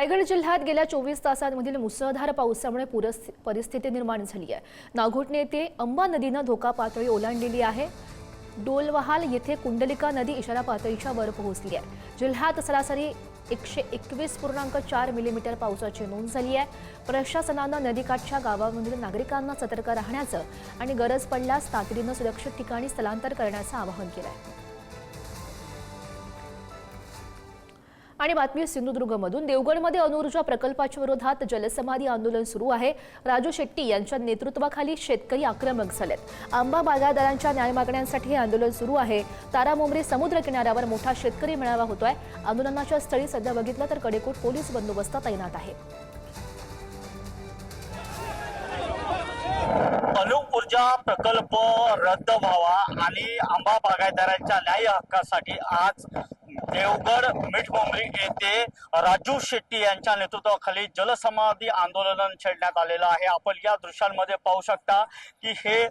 रायगड जिल्ह्यात गेल्या 24 तासांमधील मुसळधार पावसामुळे परिस्थिती निर्माण झाली आहे। नागोठणे येथे अंबा नदीनं धोका पातळी ओलांडलेली आहे। डोलवहाल येथे कुंडलिका नदी इशारा पातळीच्या वर पोहोचली आहे। जिल्ह्यात सरासरी 121.4 मिलीमीटर पावसाची नोंद झाली आहे। प्रशासनानं नदीकाठच्या गावांमधील नागरिकांना सतर्क राहण्याचं आणि गरज पडल्यास तातडीनं सुरक्षित ठिकाणी स्थलांतर करण्याचं आवाहन केलं आहे। आणि बातमी सिंधुदुर्गमधून देवगडमध्ये अणुऊर्जा प्रकल्पाच्या विरोधात जलसमाधी आंदोलन सुरू आहे। राजू शेट्टी यांच्या नेतृत्वाखाली शेतकरी आक्रमक झालेत। आंबा बागायतदारांच्या न्याय मागण्यांसाठी हे आंदोलन सुरू आहे। तारामुंबरी समुद्र किनाऱ्यावर मोठा शेतकरी मेळावा होतोय। आंदोलनाच्या स्थळी सध्या बघितलं तर कडेकोट पोलीस बंदोबस्त तैनात आहे। अणुऊर्जा प्रकल्प रद्द व्हावा आणि आंबा बागायतदारांच्या न्याय हक्कासाठी आज देवगड मिठमुंबरी येथे राजू शेट्टी यांच्या नेतृत्वाखाली जलसमाधी आंदोलन छेडण्यात आलेलं आहे। आपण या दृश्यांमध्ये पाहू शकता की हे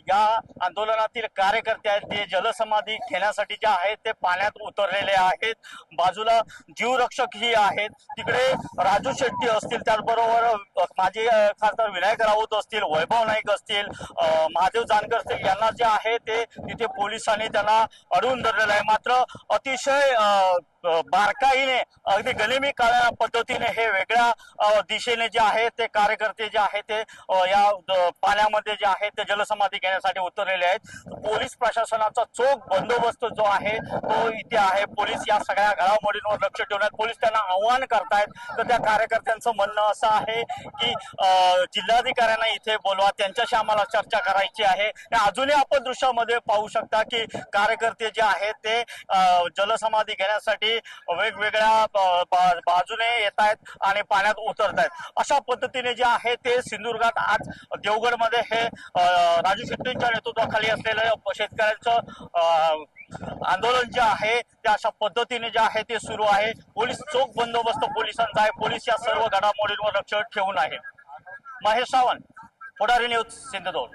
या आंदोलनातील कार्यकर्ते आहेत ते जलसमाधी घेण्यासाठी जे आहेत ते पाण्यात उतरलेले आहेत। बाजूला जीवरक्षक ही आहेत, तिकडे राजू शेट्टी असतील, त्याचबरोबर माजी खासदार विनायक राऊत असतील, वैभव नाईक असतील, महादेव जानकर असतील, यांना जे आहे ते तिथे पोलिसांनी त्यांना अडवून धरलेलं आहे। मात्र अतिशय बारकाईने अगदी गनिमी काळ्या पद्धतीने हे वेगळ्या दिशेने जे आहे ते कार्यकर्ते जे आहे ते या पाण्यामध्ये जे आहे ते जलसमाधी घेण्यासाठी उतरलेले आहेत। पोलीस प्रशासनाचा चोख बंदोबस्त जो आहे तो इथे आहे। पोलीस या सगळ्या घडामोडींवर लक्ष ठेवण्यात पोलीस त्यांना आव्हान करतायत। तर त्या कार्यकर्त्यांचं म्हणणं असं आहे की जिल्हाधिकाऱ्यांना इथे बोलवा, त्यांच्याशी आम्हाला चर्चा करायची आहे। अजूनही आपण दृश्यामध्ये पाहू शकता की कार्यकर्ते जे आहेत ते जलसमाधी घेण्यासाठी वेगवेगळ्या बाजूने येत आहेत आणि पाण्यात उतरत आहेत। अशा पद्धतीने जे आहे ते सिंधुदुर्गात आज देवगडमध्ये हे राजू शेट्टींच्या नेतृत्वाखाली असलेलं शेतकऱ्यांचं आंदोलन जे आहे ते अशा पद्धतीने जे आहे ते सुरू आहे। पोलीस चोख बंदोबस्त पोलिसांचा आहे। पोलीस या सर्व घडामोडींवर लक्ष ठेवून आहे। महेश सावंत, पुढारी न्यूज, सिंधुदुर्ग।